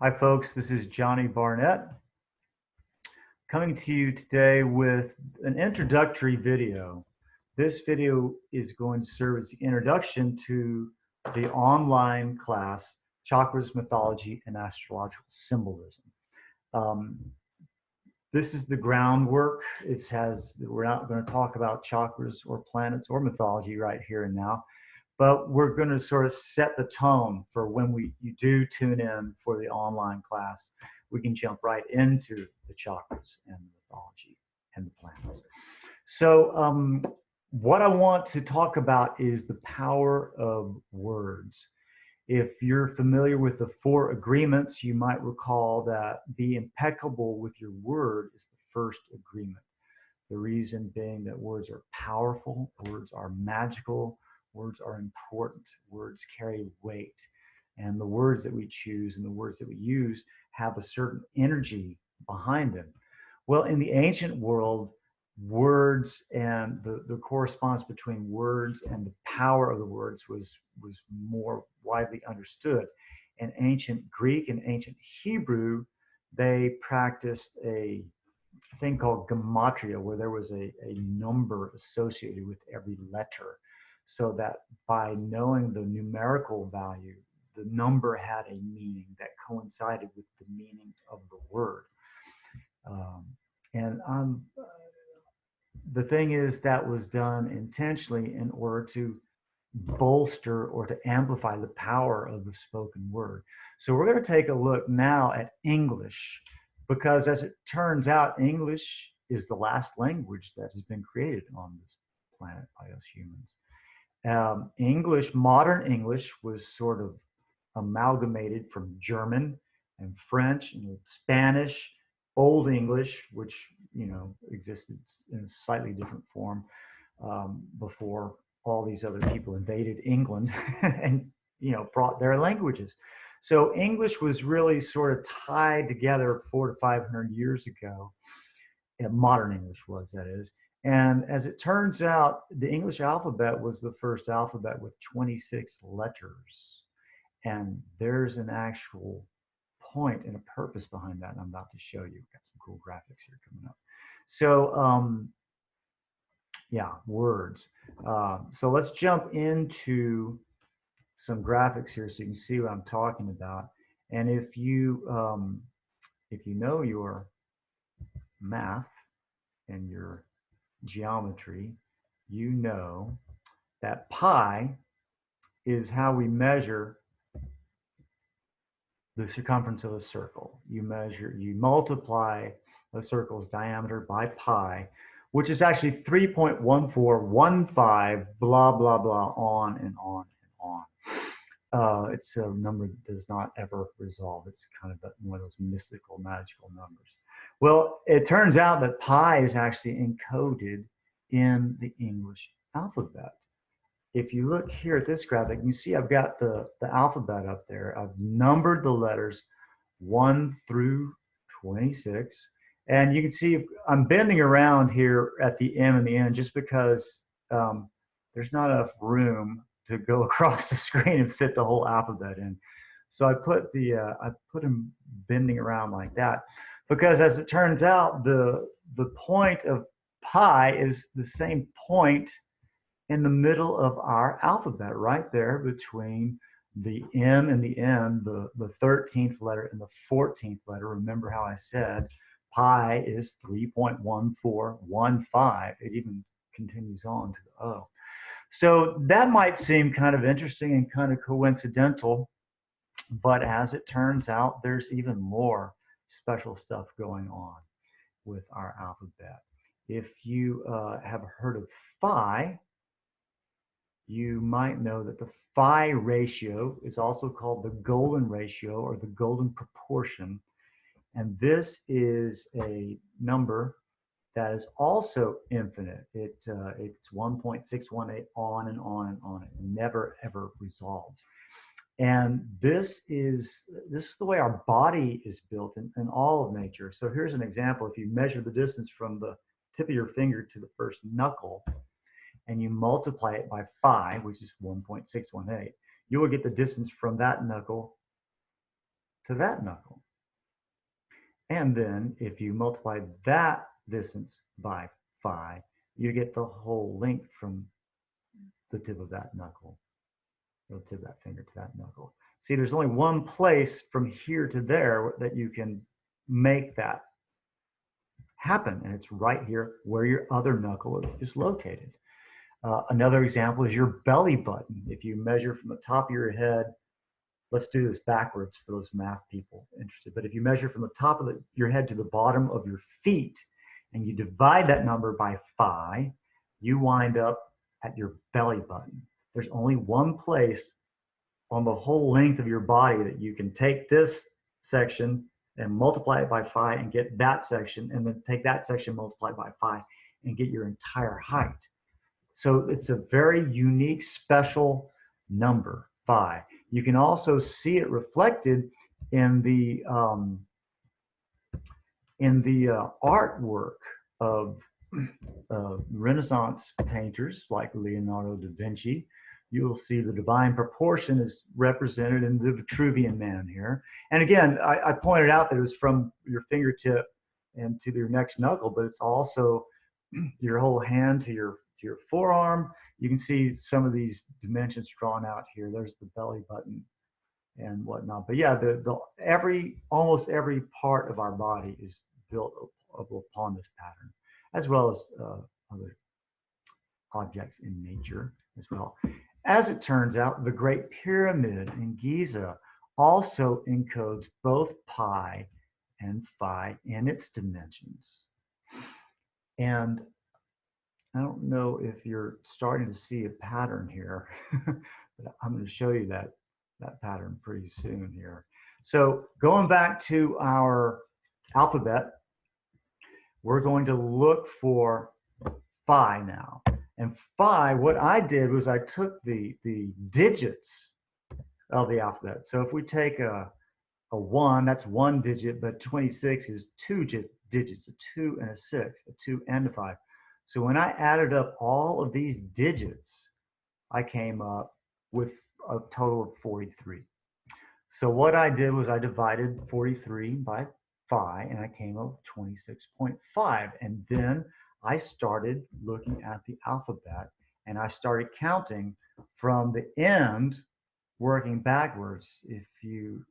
Hi folks, this is Johnny Barnett coming to you today with an introductory video. This video is going to serve as the introduction to the online class, Chakras, Mythology and Astrological Symbolism. This is the groundwork. We're not going to talk about chakras or planets or mythology right here and now, but we're going to sort of set the tone for when you do tune in for the online class. We can jump right into the chakras and the mythology and the planets. So what I want to talk about is the power of words. If you're familiar with the 4 agreements, you might recall that be impeccable with your word is the first agreement. The reason being that words are powerful, words are magical, words are important, words carry weight. And the words that we choose and the words that we use have a certain energy behind them. Well, in the ancient world, words and the correspondence between words and the power of the words was more widely understood. In ancient Greek and ancient Hebrew, they practiced a thing called gematria, where there was a number associated with every letter, so that by knowing the numerical value, the number had a meaning that coincided with the meaning of the word. And the thing is, that was done intentionally in order to bolster or to amplify the power of the spoken word. So we're going to take a look now at English, because as it turns out, English is the last language that has been created on this planet by us humans. English, modern English, was sort of amalgamated from German and French and Spanish, Old English, which existed in a slightly different form before all these other people invaded England and brought their languages. So English was really sort of tied together 400 to 500 years ago. Modern English was, that is. And as it turns out, the English alphabet was the first alphabet with 26 letters. And there's an actual point and a purpose behind that, and I'm about to show you. Got some cool graphics here coming up. So yeah, words. So let's jump into some graphics here so you can see what I'm talking about. And if you know your math and your geometry, you know that pi is how we measure the circumference of a circle. You multiply a circle's diameter by pi, which is actually 3.1415, blah, blah, blah, on and on and on. It's a number that does not ever resolve. It's kind of one of those mystical, magical numbers. Well, it turns out that pi is actually encoded in the English alphabet. If you look here at this graphic, you see I've got the alphabet up there. I've numbered the letters 1 through 26. And you can see I'm bending around here at the M and the N just because there's not enough room to go across the screen and fit the whole alphabet in. So I put them bending around like that, because as it turns out, the point of pi is the same point in the middle of our alphabet, right there between the M and the N, the 13th letter and the 14th letter. Remember how I said pi is 3.1415. It even continues on to the O. So that might seem kind of interesting and kind of coincidental, but as it turns out, there's even more special stuff going on with our alphabet. If you have heard of phi, you might know that the phi ratio is also called the golden ratio or the golden proportion. And this is a number that is also infinite. It's 1.618 on and on and on. It never ever resolves. And this is the way our body is built in all of nature. So here's an example. If you measure the distance from the tip of your finger to the first knuckle, and you multiply it by phi, which is 1.618, you will get the distance from that knuckle to that knuckle. And then if you multiply that distance by phi, you get the whole length from the tip of that knuckle, the tip of that finger to that knuckle. See, there's only one place from here to there that you can make that happen, and it's right here where your other knuckle is located. Another example is your belly button. If you measure from the top of your head, let's do this backwards for those math people interested, but if you measure from the top of your head to the bottom of your feet, and you divide that number by phi, you wind up at your belly button. There's only one place on the whole length of your body that you can take this section and multiply it by phi and get that section, and then take that section, multiply by phi, and get your entire height. So it's a very unique, special number, phi. You can also see it reflected in the artwork of Renaissance painters like Leonardo da Vinci. You'll see the divine proportion is represented in the Vitruvian Man here. And again, I pointed out that it was from your fingertip and to your next knuckle, but it's also your whole hand to your forearm. You can see some of these dimensions drawn out here. There's the belly button and whatnot. But yeah, almost every part of our body is built upon this pattern, as well as other objects in nature as well. As it turns out, the Great Pyramid in Giza also encodes both pi and phi in its dimensions. And I don't know if you're starting to see a pattern here, but I'm going to show you that pattern pretty soon here. So going back to our alphabet, we're going to look for phi now. And phi, what I did was I took the digits of the alphabet. So if we take a 1, that's one digit, but 26 is two digits, a 2 and a 6, a 2 and a 5. So when I added up all of these digits, I came up with a total of 43. So what I did was I divided 43 by phi, and I came up with 26.5. And then I started looking at the alphabet, and I started counting from the end, working backwards. If you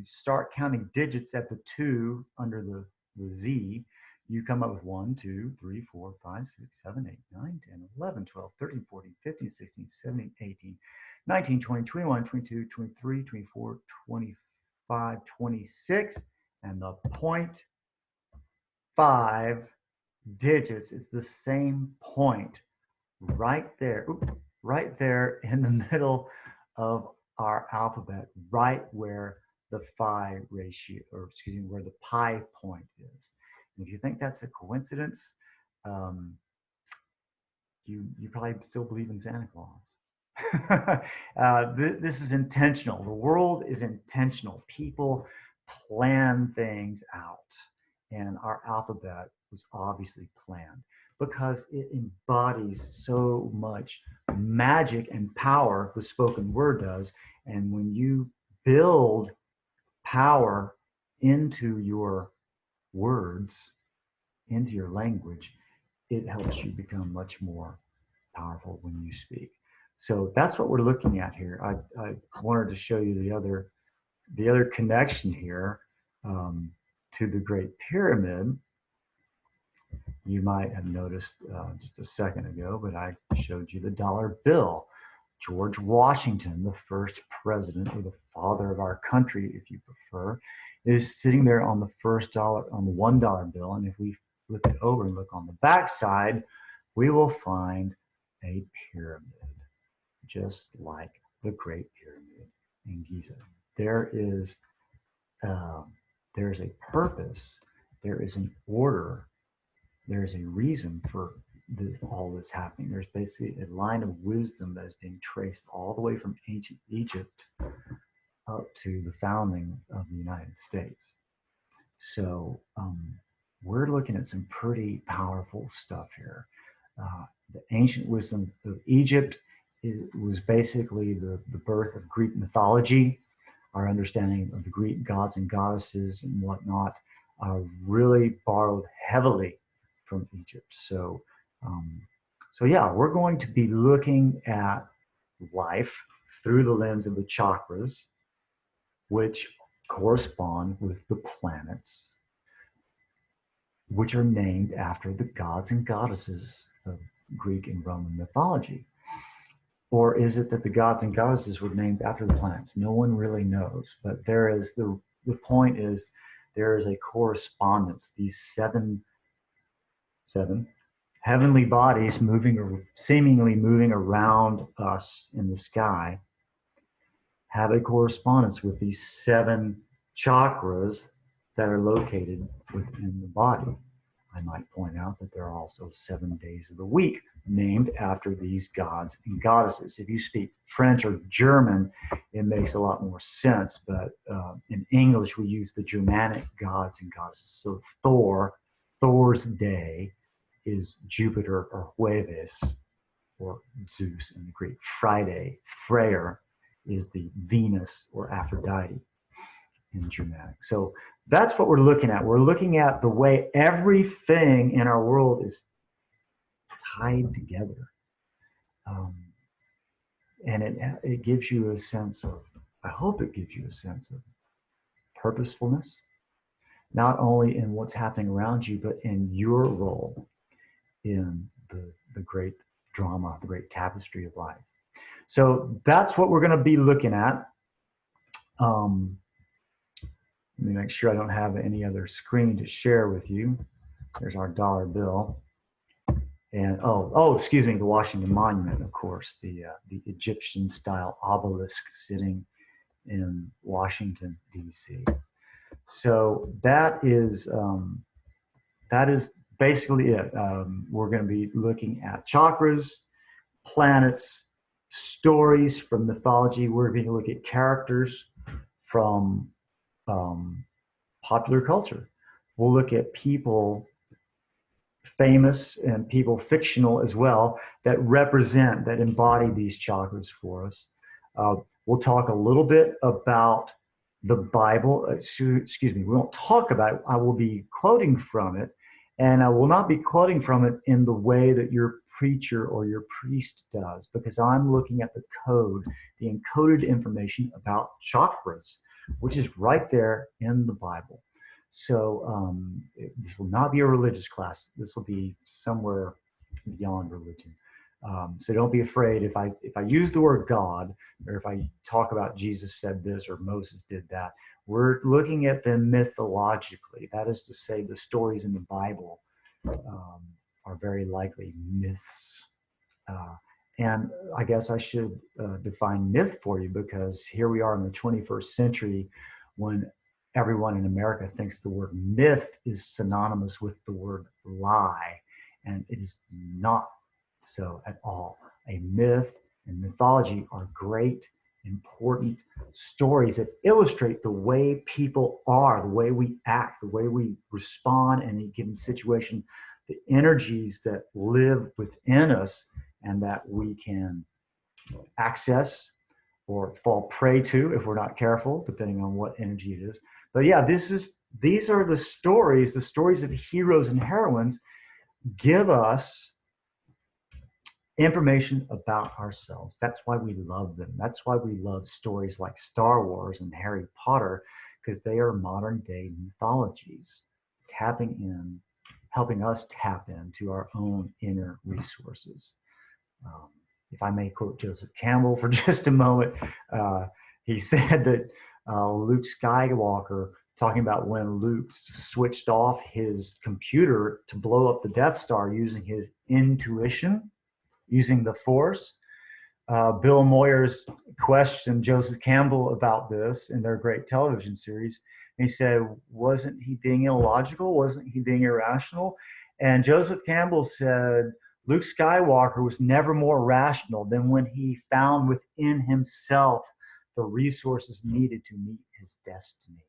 start counting digits at the 2 under the Z, you come up with 1, 2, 3, 4, 5, 6, 7, 8, 9, 10, 11, 12, 13, 14, 15, 16, 17, 18, 19, 20, 21, 22, 23, 24, 25, 26, and the 0.5 digits is the same point right there, right there in the middle of our alphabet, right where the phi ratio, or excuse me, where the pi point is. And if you think that's a coincidence, you probably still believe in Santa Claus. This is intentional. The world is intentional. People plan things out, and our alphabet was obviously planned because it embodies so much magic and power. The spoken word does, and when you build power into your words, into your language, it helps you become much more powerful when you speak. So that's what we're looking at here. I wanted to show you the other connection here to the Great Pyramid. You might have noticed just a second ago, but I showed you the dollar bill. George Washington, the first president, or the father of our country, if you prefer, is sitting there on the first dollar, on the $1 bill. And if we flip it over and look on the back side, we will find a pyramid, just like the Great Pyramid in Giza. There's a purpose, there is an order, there is a reason for all this happening. There's basically a line of wisdom that is being traced all the way from ancient Egypt up to the founding of the United States. So we're looking at some pretty powerful stuff here. The ancient wisdom of Egypt was basically the birth of Greek mythology. our understanding of the Greek gods and goddesses and whatnot really borrowed heavily from Egypt. Um, so yeah, we're going to be looking at life through the lens of the chakras, which correspond with the planets, which are named after the gods and goddesses of Greek and Roman mythology. Or is it that the gods and goddesses were named after the planets? No one really knows. But there is the point is there is a correspondence. These seven heavenly bodies moving or seemingly moving around us in the sky have a correspondence with these seven chakras that are located within the body. I might point out that there are also 7 days of the week named after these gods and goddesses. If you speak French or German, it makes a lot more sense. But in English, we use the Germanic gods and goddesses. So Thor's day is Jupiter or Jueves, or Zeus in the Greek. Friday, Freyr, is the Venus or Aphrodite in Germanic. So that's what we're looking at. We're looking at the way everything in our world is tied together. Um, and it gives you a sense of, I hope it gives you a sense of purposefulness, not only in what's happening around you, but in your role in the great drama, the great tapestry of life. So that's what we're going to be looking at. Let me make sure I don't have any other screen to share with you. There's our dollar bill. And excuse me, the Washington Monument, of course, the Egyptian style obelisk sitting in Washington, D.C. So that is basically it. We're going to be looking at chakras, planets, stories from mythology. We're going to look at characters from popular culture. We'll look at people famous and people fictional as well that represent, that embody these chakras for us. We'll talk a little bit about the Bible. Excuse me, we won't talk about it. I will be quoting from it, and I will not be quoting from it in the way that your preacher or your priest does, because I'm looking at the code, the encoded information about chakras, which is right there in the Bible. So this will not be a religious class. This will be somewhere beyond religion. So don't be afraid if I use the word God, or if I talk about Jesus said this or Moses did that. We're looking at them mythologically. That is to say, the stories in the Bible are very likely myths. And I guess I should define myth for you, because here we are in the 21st century when everyone in America thinks the word myth is synonymous with the word lie. And it is not so at all. A myth and mythology are great, important stories that illustrate the way people are, the way we act, the way we respond in a given situation, the energies that live within us and that we can access or fall prey to if we're not careful, depending on what energy it is. But yeah, these are the stories of heroes and heroines give us information about ourselves. That's why we love them. That's why we love stories like Star Wars and Harry Potter, because they are modern day mythologies, helping us tap into our own inner resources. If I may quote Joseph Campbell for just a moment, he said that Luke Skywalker, talking about when Luke switched off his computer to blow up the Death Star using his intuition, using the Force. Bill Moyers questioned Joseph Campbell about this in their great television series. And he said, wasn't he being illogical? Wasn't he being irrational? And Joseph Campbell said, Luke Skywalker was never more rational than when he found within himself the resources needed to meet his destiny.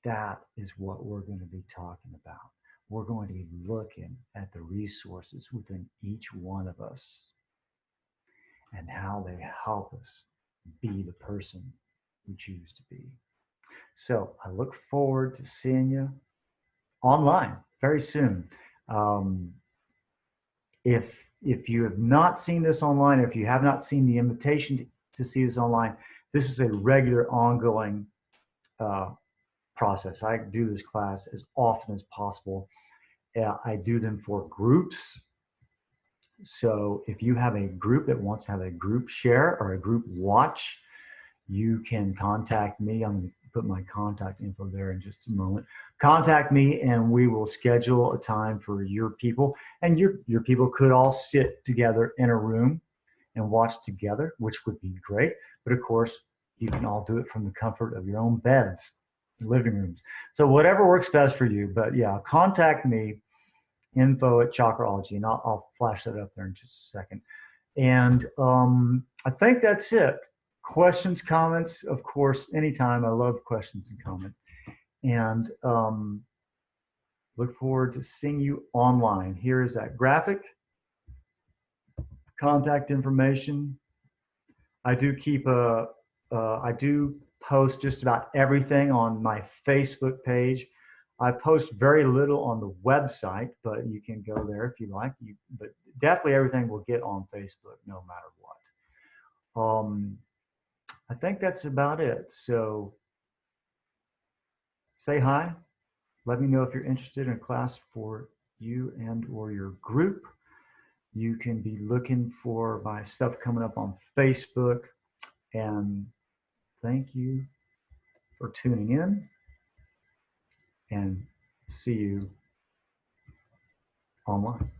That is what we're going to be talking about. We're going to be looking at the resources within each one of us and how they help us be the person we choose to be. So I look forward to seeing you online very soon. Um, if you have not seen this online, if you have not seen the invitation to see this online, this is a regular ongoing uh, process. I do this class as often as possible. I do them for groups. So if you have a group that wants to have a group share or a group watch, you can contact me. I'm going to put my contact info there in just a moment. Contact me and we will schedule a time for your people. And your people could all sit together in a room and watch together, which would be great. But of course, you can all do it from the comfort of your own beds, living rooms. So whatever works best for you. But yeah, contact me, info@chakrology, and I'll flash that up there in just a second. And I think that's it. Questions, comments, of course, anytime. I love questions and comments. And look forward to seeing you online. Here is that graphic, contact information. I do post just about everything on my Facebook page. I post very little on the website, but you can go there if you like. But definitely everything will get on Facebook no matter what. I think that's about it. So say hi. Let me know if you're interested in a class for you and or your group. You can be looking for my stuff coming up on Facebook. And thank you for tuning in, and see you online.